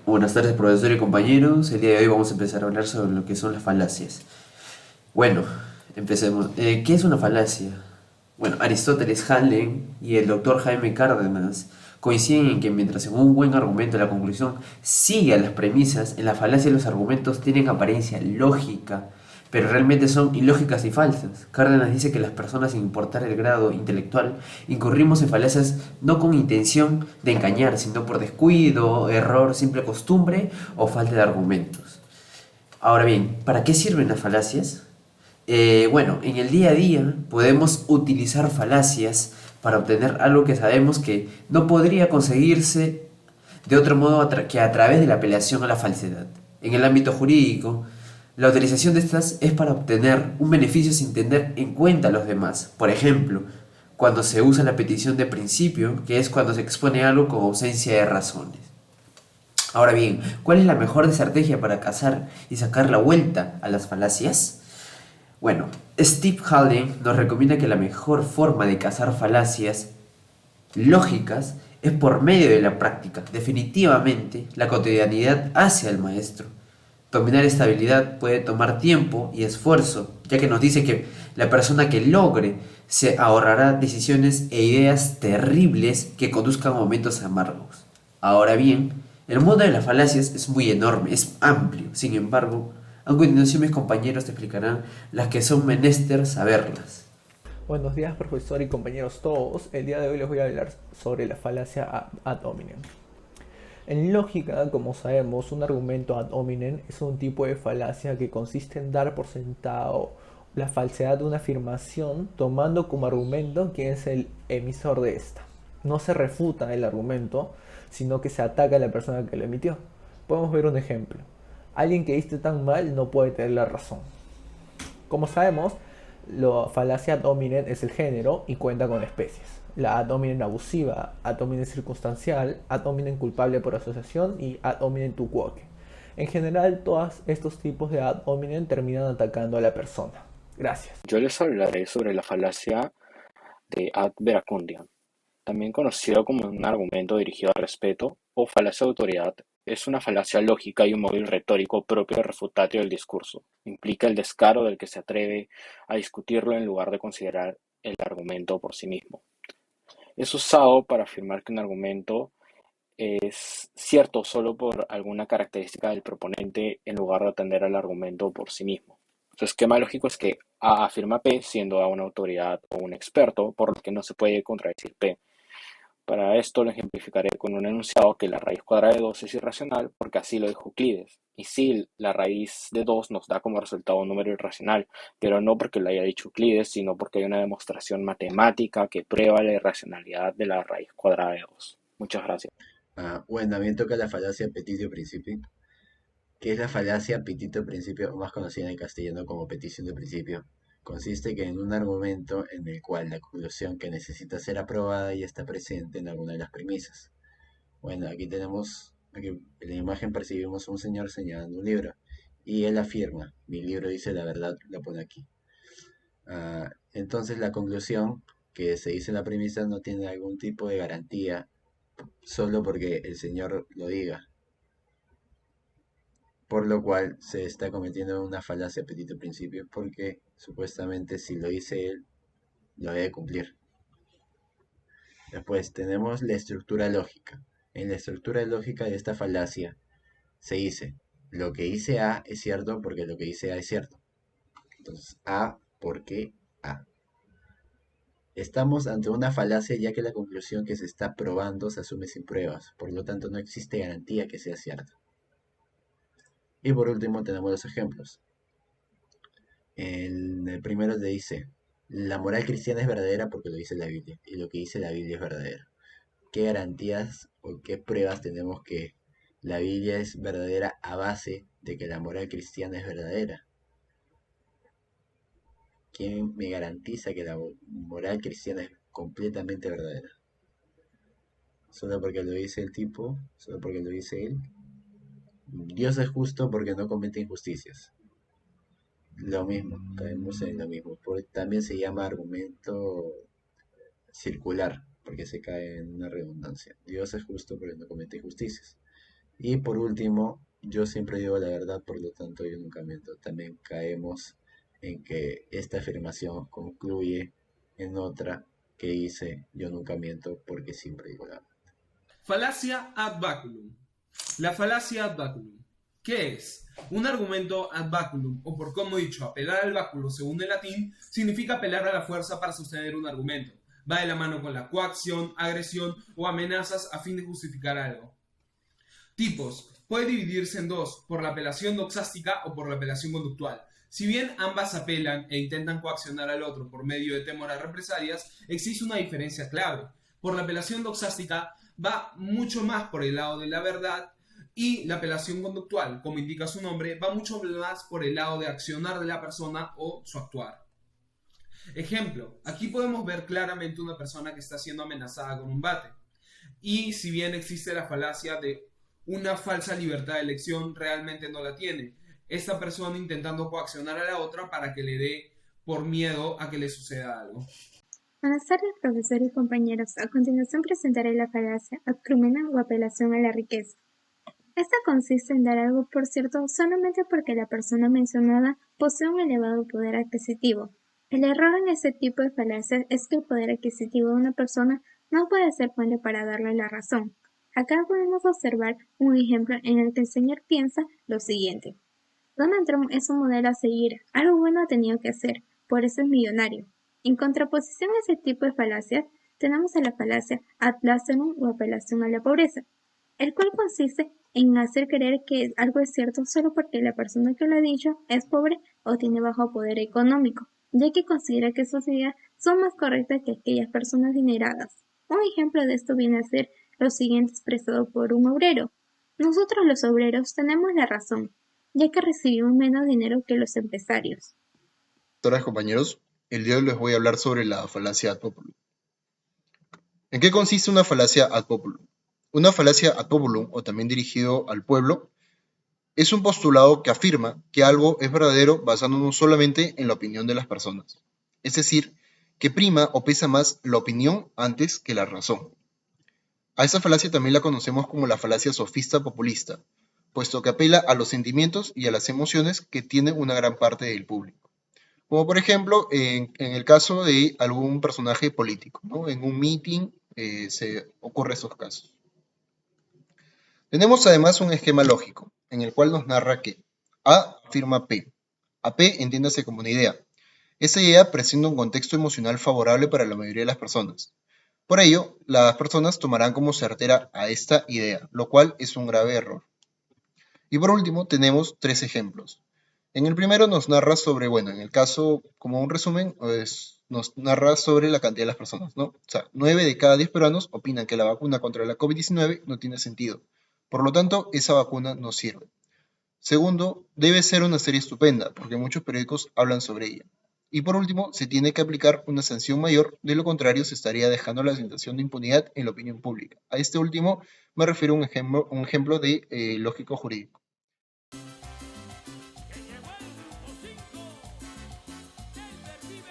Buenas tardes, profesor y compañeros. El día de hoy vamos a empezar a hablar sobre lo que son las falacias. Bueno, empecemos. ¿Qué es una falacia? Bueno, Aristóteles, Halen y el doctor Jaime Cárdenas coinciden en que mientras en un buen argumento la conclusión sigue a las premisas, en la falacia los argumentos tienen apariencia lógica, pero realmente son ilógicas y falsas. Cárdenas dice que las personas, sin importar el grado intelectual, incurrimos en falacias no con intención de engañar, sino por descuido, error, simple costumbre o falta de argumentos. Ahora bien, ¿para qué sirven las falacias? Bueno, en el día a día podemos utilizar falacias para obtener algo que sabemos que no podría conseguirse de otro modo que a través de la apelación a la falsedad. En el ámbito jurídico, la utilización de estas es para obtener un beneficio sin tener en cuenta a los demás. Por ejemplo, cuando se usa la petición de principio, que es cuando se expone algo con ausencia de razones. Ahora bien, ¿cuál es la mejor estrategia para cazar y sacar la vuelta a las falacias? Bueno, Steve Haldane nos recomienda que la mejor forma de cazar falacias lógicas es por medio de la práctica. Definitivamente, la cotidianidad hace al maestro. Dominar esta habilidad puede tomar tiempo y esfuerzo, ya que nos dice que la persona que logre se ahorrará decisiones e ideas terribles que conduzcan a momentos amargos. Ahora bien, el mundo de las falacias es muy enorme, es amplio. Sin embargo, a continuación mis compañeros te explicarán las que son menester saberlas. Buenos días, profesor y compañeros todos. El día de hoy les voy a hablar sobre la falacia ad hominem. En lógica, como sabemos, un argumento ad hominem es un tipo de falacia que consiste en dar por sentado la falsedad de una afirmación tomando como argumento quién es el emisor de esta. No se refuta el argumento, sino que se ataca a la persona que lo emitió. Podemos ver un ejemplo. Alguien que viste tan mal no puede tener la razón. Como sabemos, la falacia ad hominem es el género y cuenta con especies. La ad hominem abusiva, ad hominem circunstancial, ad hominem culpable por asociación y ad hominem tu quoque. En general, todos estos tipos de ad hominem terminan atacando a la persona. Gracias. Yo les hablaré sobre la falacia de ad verecundiam, también conocido como un argumento dirigido al respeto o falacia de autoridad. Es una falacia lógica y un móvil retórico propio del refutatio del discurso. Implica el descaro del que se atreve a discutirlo en lugar de considerar el argumento por sí mismo. Es usado para afirmar que un argumento es cierto solo por alguna característica del proponente en lugar de atender al argumento por sí mismo. Su esquema lógico es que A afirma P siendo A una autoridad o un experto, por lo que no se puede contradecir P. Para esto lo ejemplificaré con un enunciado que la raíz cuadrada de 2 es irracional porque así lo dijo Euclides. Y sí, la raíz de 2 nos da como resultado un número irracional, pero no porque lo haya dicho Euclides, sino porque hay una demostración matemática que prueba la irracionalidad de la raíz cuadrada de 2. Muchas gracias. Bueno, también toca la falacia petitio principii, que es la falacia petitio principio, o más conocida en castellano como petición de principio. Consiste que en un argumento en el cual la conclusión que necesita ser aprobada ya está presente en alguna de las premisas. Bueno, aquí en la imagen percibimos a un señor señalando un libro y él afirma, mi libro dice la verdad, la pone aquí. Entonces la conclusión que se dice en la premisa no tiene algún tipo de garantía solo porque el señor lo diga, por lo cual se está cometiendo una falacia petito principio, porque supuestamente si lo dice él, lo debe cumplir. Después tenemos la estructura lógica. En la estructura lógica de esta falacia se dice, lo que dice A es cierto porque lo que dice A es cierto. Entonces, A, ¿por qué A? Estamos ante una falacia ya que la conclusión que se está probando se asume sin pruebas, por lo tanto no existe garantía que sea cierta. Y por último tenemos los ejemplos. El primero te dice, la moral cristiana es verdadera porque lo dice la Biblia, y lo que dice la Biblia es verdadero. ¿Qué garantías o qué pruebas tenemos que la Biblia es verdadera a base de que la moral cristiana es verdadera? ¿Quién me garantiza que la moral cristiana es completamente verdadera? Solo porque lo dice el tipo, solo porque lo dice él. Dios es justo porque no comete injusticias. Lo mismo, caemos en lo mismo. También se llama argumento circular, porque se cae en una redundancia. Dios es justo porque no comete injusticias. Y por último, yo siempre digo la verdad, por lo tanto yo nunca miento. También caemos en que esta afirmación concluye en otra que dice yo nunca miento porque siempre digo la verdad. Falacia ad baculum. La falacia ad baculum. ¿Qué es? Un argumento ad baculum, o por como dicho, apelar al báculo según el latín, significa apelar a la fuerza para sostener un argumento. Va de la mano con la coacción, agresión o amenazas a fin de justificar algo. Tipos. Puede dividirse en dos, por la apelación doxástica o por la apelación conductual. Si bien ambas apelan e intentan coaccionar al otro por medio de temor a represalias, existe una diferencia clave. Por la apelación doxástica va mucho más por el lado de la verdad y la apelación conductual, como indica su nombre, va mucho más por el lado de accionar de la persona o su actuar. Ejemplo, aquí podemos ver claramente una persona que está siendo amenazada con un bate. Y si bien existe la falacia de una falsa libertad de elección, realmente no la tiene. Esta persona intentando coaccionar a la otra para que le dé por miedo a que le suceda algo. Buenas tardes, profesor y compañeros. A continuación presentaré la falacia ad crumena o apelación a la riqueza. Esta consiste en dar algo por cierto solamente porque la persona mencionada posee un elevado poder adquisitivo. El error en este tipo de falacias es que el poder adquisitivo de una persona no puede ser fuente para darle la razón. Acá podemos observar un ejemplo en el que el señor piensa lo siguiente. Donald Trump es un modelo a seguir, algo bueno ha tenido que hacer, por eso es millonario. En contraposición a ese tipo de falacias, tenemos a la falacia ad blasphemum o apelación a la pobreza, el cual consiste en hacer creer que algo es cierto solo porque la persona que lo ha dicho es pobre o tiene bajo poder económico, ya que considera que sus ideas son más correctas que aquellas personas adineradas. Un ejemplo de esto viene a ser lo siguiente expresado por un obrero. Nosotros los obreros tenemos la razón, ya que recibimos menos dinero que los empresarios. Doctoras, compañeros, el día de hoy les voy a hablar sobre la falacia ad populum. ¿En qué consiste una falacia ad populum? Una falacia ad populum, o también dirigido al pueblo, es un postulado que afirma que algo es verdadero basándonos solamente en la opinión de las personas. Es decir, que prima o pesa más la opinión antes que la razón. A esa falacia también la conocemos como la falacia sofista populista, puesto que apela a los sentimientos y a las emociones que tiene una gran parte del público. Como por ejemplo, en el caso de algún personaje político, ¿no? En un meeting se ocurren estos casos. Tenemos además un esquema lógico, en el cual nos narra que A afirma P. A P entiéndase como una idea. Esa idea presenta un contexto emocional favorable para la mayoría de las personas. Por ello, las personas tomarán como certera a esta idea, lo cual es un grave error. Y por último, tenemos tres ejemplos. En el primero nos narra sobre, bueno, en el caso, como un resumen, nos narra sobre la cantidad de las personas, ¿no? O sea, 9 de cada 10 peruanos opinan que la vacuna contra la COVID-19 no tiene sentido. Por lo tanto, esa vacuna no sirve. Segundo, debe ser una serie estupenda, porque muchos periódicos hablan sobre ella. Y por último, se tiene que aplicar una sanción mayor, de lo contrario se estaría dejando la sensación de impunidad en la opinión pública. A este último me refiero a un ejemplo de lógico jurídico.